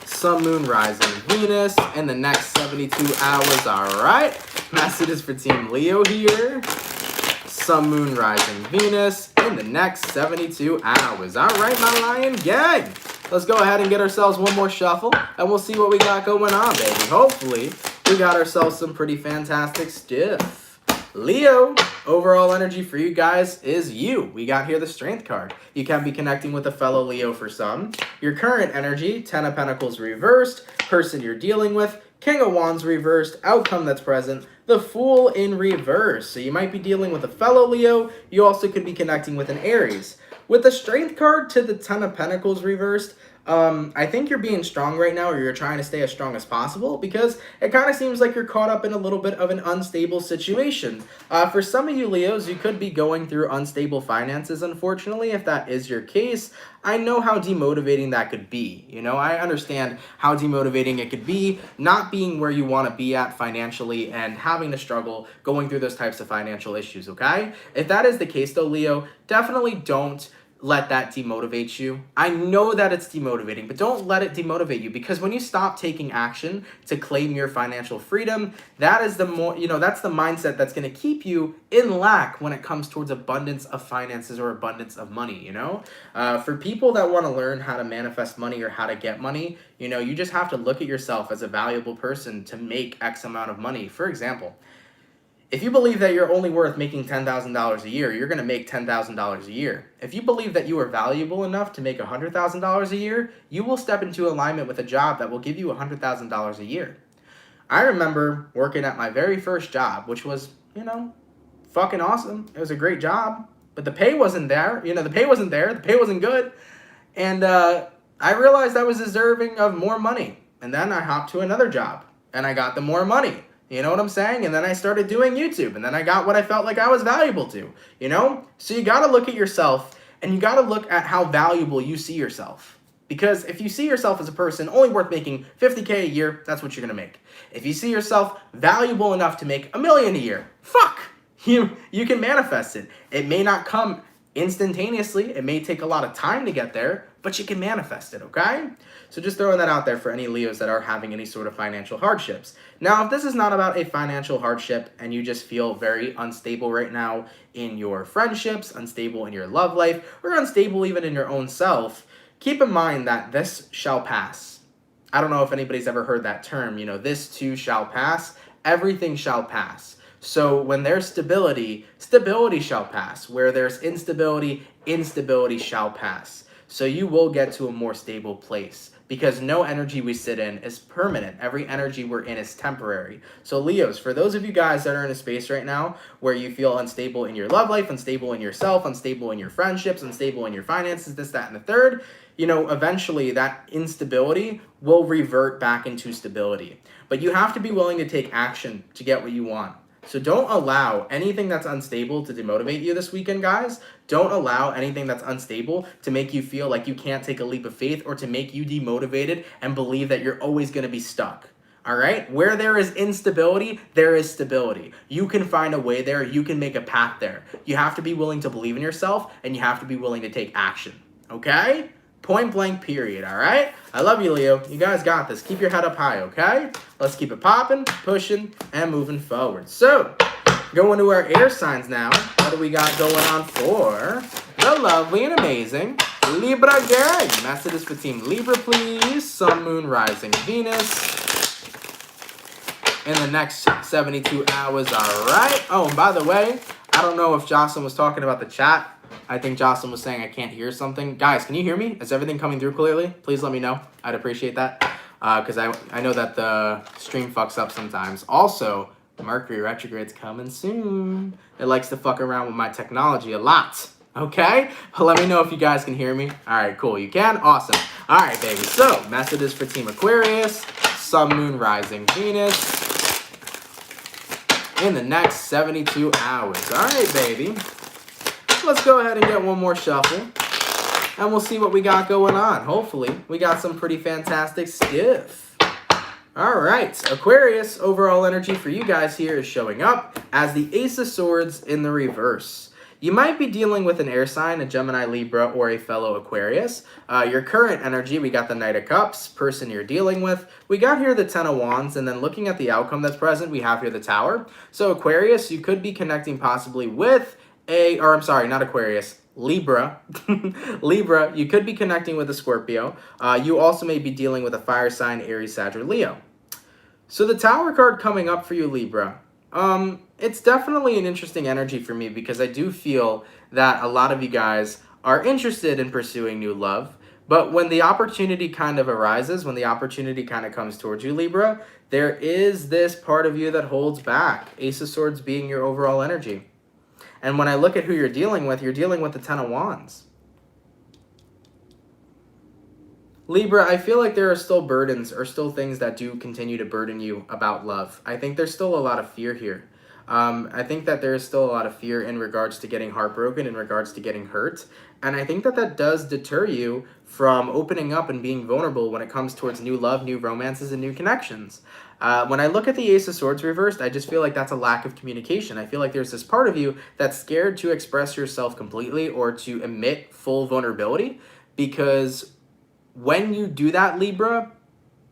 Sun, Moon, Rising, Venus in the next 72 hours. All right. Messages for Team Leo here. Sun, Moon, Rising, Venus in the next 72 hours. All right, my lion gang. Let's go ahead and get ourselves one more shuffle, and we'll see what we got going on, baby. Hopefully, we got ourselves some pretty fantastic stuff. Leo, overall energy for you guys is you. We got here the Strength card. You can be connecting with a fellow Leo for some. Your current energy, 10 of Pentacles reversed, person you're dealing with, King of Wands reversed, outcome that's present, the Fool in reverse. So you might be dealing with a fellow Leo. You also could be connecting with an Aries. With the Strength card to the 10 of Pentacles reversed, I think you're being strong right now, or you're trying to stay as strong as possible, because it kind of seems like you're caught up in a little bit of an unstable situation. For some of you Leos, you could be going through unstable finances, unfortunately. If that is your case, I know how demotivating that could be. You know, I understand how demotivating it could be, not being where you want to be at financially and having to struggle going through those types of financial issues, okay? If that is the case though, Leo, definitely don't let that demotivate you. I know that it's demotivating, but don't let it demotivate you, because when you stop taking action to claim your financial freedom, that is the more, you know, that's the mindset that's going to keep you in lack when it comes towards abundance of finances or abundance of money, you know? For people that want to learn how to manifest money or how to get money, you know, you just have to look at yourself as a valuable person to make X amount of money. For example, if you believe that you're only worth making $10,000 a year, you're going to make $10,000 a year. If you believe that you are valuable enough to make $100,000 a year, you will step into alignment with a job that will give you $100,000 a year. I remember working at my very first job, which was, you know, fucking awesome. It was a great job, but the pay wasn't there. You know, the pay wasn't there. The pay wasn't good. And I realized I was deserving of more money. And then I hopped to another job and I got the more money. You know what I'm saying? And then I started doing YouTube, and then I got what I felt like I was valuable to, you know? So you got to look at yourself, and you got to look at how valuable you see yourself. Because if you see yourself as a person only worth making $50K a year, that's what you're going to make. If you see yourself valuable enough to make $1 million a year, fuck, you can manifest it. It may not come instantaneously. It may take a lot of time to get there, but you can manifest it, okay? So just throwing that out there for any Leos that are having any sort of financial hardships. Now, if this is not about a financial hardship and you just feel very unstable right now in your friendships, unstable in your love life, or unstable even in your own self, keep in mind that this shall pass. I don't know if anybody's ever heard that term, you know, this too shall pass. Everything shall pass. So when there's stability, stability shall pass. Where there's instability, instability shall pass. So you will get to a more stable place, because no energy we sit in is permanent. Every energy we're in is temporary. So Leos, for those of you guys that are in a space right now where you feel unstable in your love life, unstable in yourself, unstable in your friendships, unstable in your finances, this, that, and the third, you know, eventually that instability will revert back into stability. But you have to be willing to take action to get what you want. So don't allow anything that's unstable to demotivate you this weekend, guys. Don't allow anything that's unstable to make you feel like you can't take a leap of faith, or to make you demotivated and believe that you're always going to be stuck. All right? Where there is instability, there is stability. You can find a way there. You can make a path there. You have to be willing to believe in yourself, and you have to be willing to take action. Okay? Point blank period, all right? I love you, Leo. You guys got this. Keep your head up high, okay? Let's keep it popping, pushing, and moving forward. So, going to our air signs now. What do we got going on for the lovely and amazing Libra gang? Messages for Team Libra, please. Sun, Moon, Rising, Venus. In the next 72 hours, all right? Oh, and by the way, I don't know if Jocelyn was talking about the chat. I think Jocelyn was saying I can't hear something. Guys, can you hear me? Is everything coming through clearly? Please let me know. I'd appreciate that. Because I know that the stream fucks up sometimes. Also, Mercury retrograde's coming soon. It likes to fuck around with my technology a lot. Okay? But let me know if you guys can hear me. All right, cool. You can? Awesome. All right, baby. So, messages for Team Aquarius. Sun, Moon, Rising, Venus. In the next 72 hours. All right, baby. Let's go ahead and get one more shuffle, and we'll see what we got going on. Hopefully, we got some pretty fantastic stuff. All right, Aquarius, overall energy for you guys here is showing up as the Ace of Swords in the reverse. You might be dealing with an air sign, a Gemini, Libra, or a fellow Aquarius. Your current energy, we got the Knight of Cups, person you're dealing with. We got here the Ten of Wands, and then looking at the outcome that's present, we have here the Tower. So Aquarius, you could be connecting possibly with not Aquarius, Libra. Libra, you could be connecting with a Scorpio. You also may be dealing with a fire sign, Aries, Sag, or Leo. So the Tower card coming up for you, Libra. It's definitely an interesting energy for me, because I do feel that a lot of you guys are interested in pursuing new love. But when the opportunity kind of arises, when the opportunity kind of comes towards you, Libra, there is this part of you that holds back. Ace of Swords being your overall energy. And when I look at who you're dealing with the Ten of Wands. Libra, I feel like there are still burdens, or still things that do continue to burden you about love. I think there's still a lot of fear here. I think that there is still a lot of fear in regards to getting heartbroken, in regards to getting hurt. And I think that that does deter you from opening up and being vulnerable when it comes towards new love, new romances, and new connections. When I look at the Ace of Swords reversed, I just feel like that's a lack of communication. I feel like there's this part of you that's scared to express yourself completely, or to admit full vulnerability, because when you do that, Libra,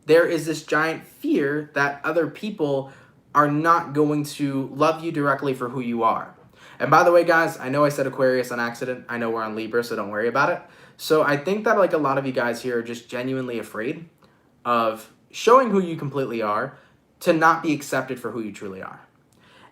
there is this giant fear that other people are not going to love you directly for who you are. And by the way, guys, I know I said Aquarius on accident. I know we're on Libra, so don't worry about it. So I think that like a lot of you guys here are just genuinely afraid of showing who you completely are, to not be accepted for who you truly are.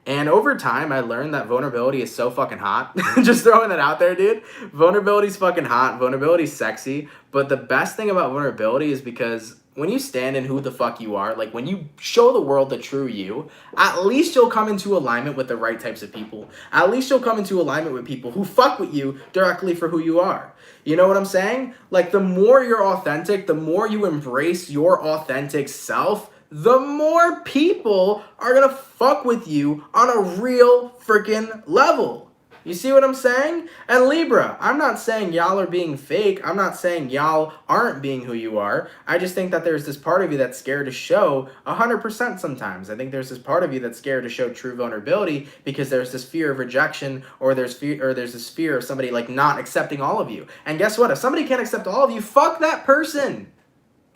And over time, I learned that vulnerability is so fucking hot. Just throwing it out there, dude. Vulnerability's fucking hot. Vulnerability's sexy. But the best thing about vulnerability is because when you stand in who the fuck you are, like when you show the world the true you, at least you'll come into alignment with the right types of people. At least you'll come into alignment with people who fuck with you directly for who you are. You know what I'm saying? Like the more you're authentic, the more you embrace your authentic self, the more people are gonna fuck with you on a real freaking level. You see what I'm saying? And Libra, I'm not saying y'all are being fake. I'm not saying y'all aren't being who you are. I just think that there's this part of you that's scared to show 100% sometimes. I think there's this part of you that's scared to show true vulnerability because there's this fear of rejection, or there's this fear of somebody like not accepting all of you. And guess what? If somebody can't accept all of you, fuck that person.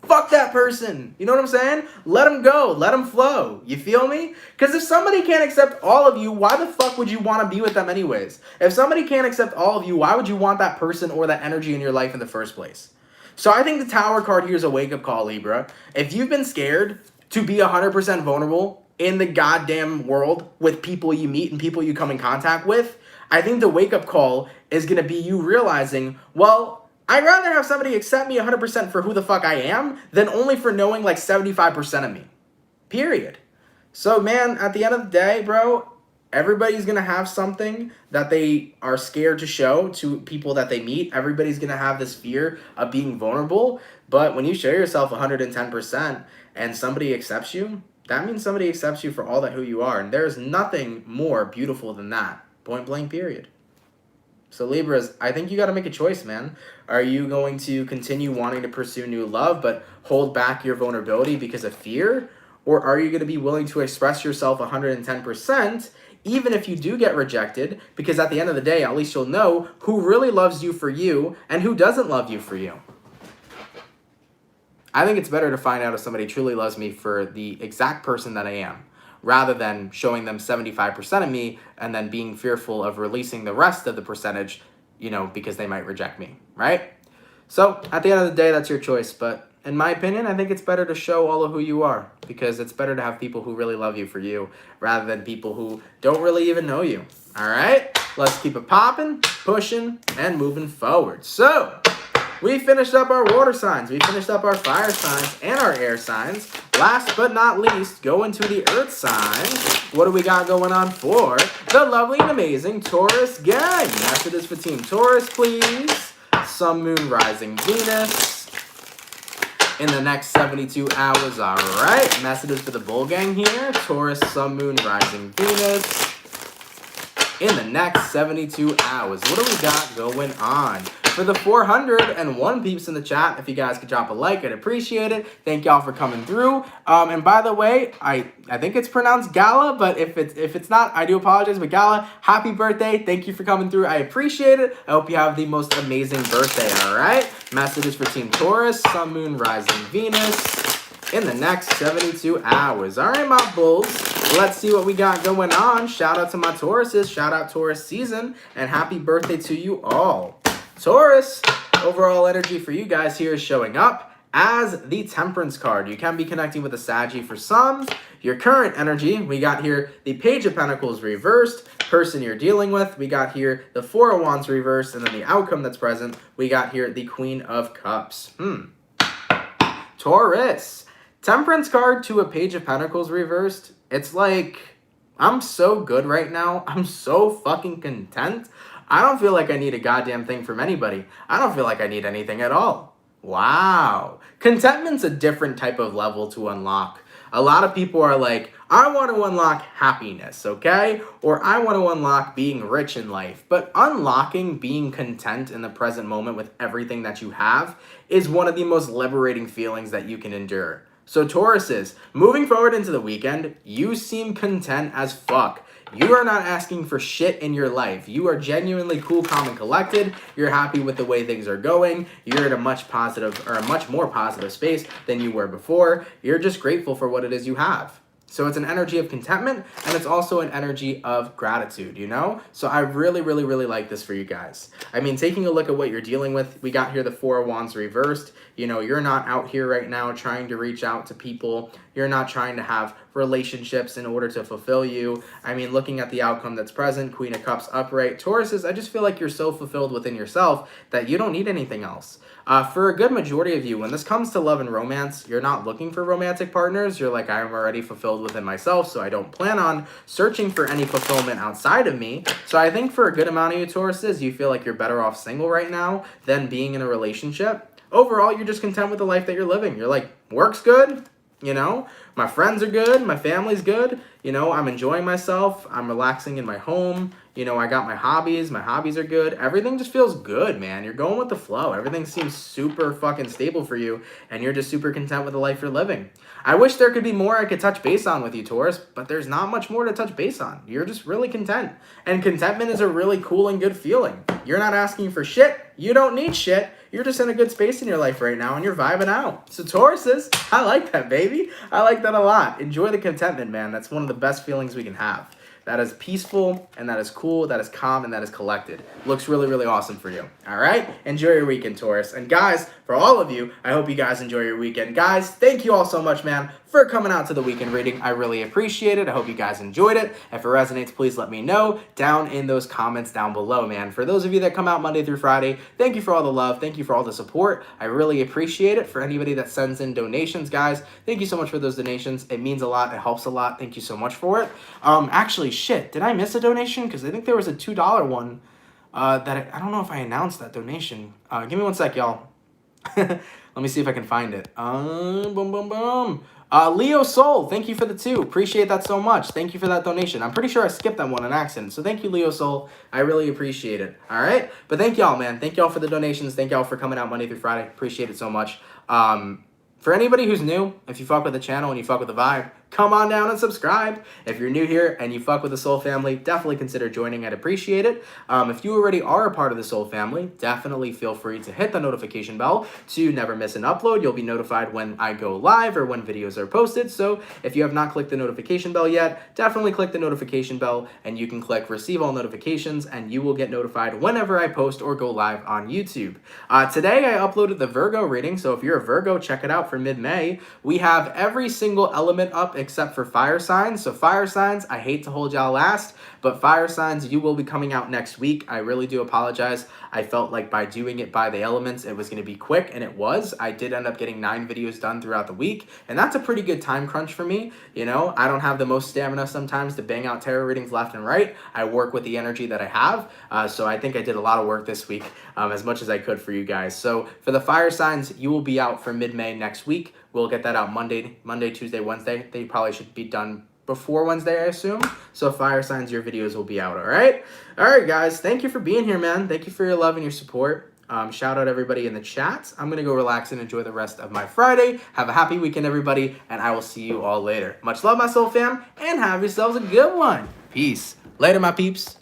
Fuck that person. You know what I'm saying? Let them go. Let them flow. You feel me? Because if somebody can't accept all of you, why the fuck would you want to be with them anyways? If somebody can't accept all of you, why would you want that person or that energy in your life in the first place? So I think the Tower card here is a wake-up call, Libra. If you've been scared to be 100% vulnerable in the goddamn world with people you meet and people you come in contact with, I think the wake-up call is going to be you realizing, well, I'd rather have somebody accept me 100% for who the fuck I am than only for knowing like 75% of me. Period. So, man, at the end of the day, bro, everybody's going to have something that they are scared to show to people that they meet. Everybody's going to have this fear of being vulnerable. But when you show yourself 110% and somebody accepts you, that means somebody accepts you for all that who you are. And there's nothing more beautiful than that. Point blank, period. So Libras, I think you got to make a choice, man. Are you going to continue wanting to pursue new love but hold back your vulnerability because of fear? Or are you going to be willing to express yourself 110% even if you do get rejected? Because at the end of the day, at least you'll know who really loves you for you and who doesn't love you for you. I think it's better to find out if somebody truly loves me for the exact person that I am, rather than showing them 75% of me and then being fearful of releasing the rest of the percentage, you know, because they might reject me, right? So at the end of the day, that's your choice. But in my opinion, I think it's better to show all of who you are, because it's better to have people who really love you for you rather than people who don't really even know you. All right, let's keep it popping, pushing, and moving forward. So we finished up our water signs, we finished up our fire signs and our air signs. Last but not least, go into the earth signs. What do we got going on for the lovely and amazing Taurus gang? Messages for Team Taurus, please. Sun, Moon, Rising, Venus in the next 72 hours. All right. Messages for the Bull gang here. Taurus, Sun, Moon, Rising, Venus in the next 72 hours. What do we got going on? For the 401 peeps in the chat, if you guys could drop a like, I'd appreciate it. Thank y'all for coming through. And by the way, I think it's pronounced Gala, but if it's not, I do apologize. But Gala, happy birthday. Thank you for coming through. I appreciate it. I hope you have the most amazing birthday, all right? Messages for Team Taurus, Sun, Moon, Rising, Venus in the next 72 hours. All right, my bulls. Let's see what we got going on. Shout out to my Tauruses. Shout out Taurus season. And happy birthday to you all. Taurus, overall energy for you guys here is showing up as the Temperance card. You can be connecting with the Saggy for some. Your current energy, we got here the Page of Pentacles reversed, person you're dealing with. We got here the Four of Wands reversed, and then the outcome that's present, we got here the Queen of Cups. Taurus, Temperance card to a Page of Pentacles reversed. It's like, I'm so good right now. I'm so fucking content. I don't feel like I need a goddamn thing from anybody. I don't feel like I need anything at all. Wow. Contentment's a different type of level to unlock. A lot of people are like, I want to unlock happiness, okay? Or I want to unlock being rich in life. But unlocking being content in the present moment with everything that you have is one of the most liberating feelings that you can endure. So Tauruses, moving forward into the weekend, you seem content as fuck. You are not asking for shit in your life. You are genuinely cool, calm, and collected. You're happy with the way things are going. You're in a much more positive space than you were before. You're just grateful for what it is you have. So it's an energy of contentment, and it's also an energy of gratitude, you know? So I really, really, really like this for you guys. I mean, taking a look at what you're dealing with, we got here the Four of Wands reversed. You know, you're not out here right now trying to reach out to people. You're not trying to have relationships in order to fulfill you. I mean, looking at the outcome that's present, Queen of Cups upright. Tauruses, I just feel like you're so fulfilled within yourself that you don't need anything else. For a good majority of you, when this comes to love and romance, you're not looking for romantic partners. You're like, I'm already fulfilled within myself, so I don't plan on searching for any fulfillment outside of me. So I think for a good amount of you Tauruses, you feel like you're better off single right now than being in a relationship. Overall, you're just content with the life that you're living. You're like, work's good, you know, my friends are good, my family's good, you know, I'm enjoying myself, I'm relaxing in my home, You know, I got my hobbies. My hobbies are good. Everything just feels good, man. You're going with the flow. Everything seems super fucking stable for you, and you're just super content with the life you're living. I wish there could be more I could touch base on with you, Taurus, but there's not much more to touch base on. You're just really content. And contentment is a really cool and good feeling. You're not asking for shit. You don't need shit. You're just in a good space in your life right now, and you're vibing out. So Tauruses, I like that, baby. I like that a lot. Enjoy the contentment, man. That's one of the best feelings we can have. That is peaceful, and that is cool, that is calm, and that is collected. Looks really, really awesome for you. All right? Enjoy your weekend, Taurus. And guys, for all of you, I hope you guys enjoy your weekend. Guys, thank you all so much, man, for coming out to the weekend reading. I really appreciate it. I hope you guys enjoyed it. If it resonates, please let me know down in those comments down below, man. For those of you that come out Monday through Friday, thank you for all the love. Thank you for all the support. I really appreciate it. For anybody that sends in donations, guys, thank you so much for those donations. It means a lot. It helps a lot. Thank you so much for it. Actually, shit, did I miss a donation? Because I think there was a $2 one that I don't know if I announced that donation. Give me one sec, y'all. Let me see if I can find it. Boom, boom, boom. Leo Soul, thank you for the 2. Appreciate that so much. Thank you for that donation. I'm pretty sure I skipped that one on accident. So thank you, Leo Soul. I really appreciate it. All right? But thank y'all, man. Thank y'all for the donations. Thank y'all for coming out Monday through Friday. Appreciate it so much. For anybody who's new, if you fuck with the channel and you fuck with the vibe, come on down and subscribe. If you're new here and you fuck with the Soul family, definitely consider joining. I'd appreciate it. If you already are a part of the Soul family, definitely feel free to hit the notification bell to never miss an upload. You'll be notified when I go live or when videos are posted. So if you have not clicked the notification bell yet, definitely click the notification bell, and you can click receive all notifications, and you will get notified whenever I post or go live on YouTube. Today I uploaded the Virgo reading, so if you're a Virgo, check it out for mid-May. We have every single element up except for fire signs. So fire signs, I hate to hold y'all last, but fire signs, you will be coming out next week. I really do apologize. I felt like by doing it by the elements, it was going to be quick, and it was. I did end up getting 9 videos done throughout the week, and that's a pretty good time crunch for me. You know, I don't have the most stamina sometimes to bang out tarot readings left and right. I work with the energy that I have, so I think I did a lot of work this week, as much as I could for you guys. So for the fire signs, you will be out for mid-May next week. We'll get that out Monday, Tuesday, Wednesday. They probably should be done before Wednesday, I assume. So fire signs, your videos will be out, all right? All right, guys. Thank you for being here, man. Thank you for your love and your support. Shout out everybody in the chat. I'm going to go relax and enjoy the rest of my Friday. Have a happy weekend, everybody, and I will see you all later. Much love, my soul fam, and have yourselves a good one. Peace. Later, my peeps.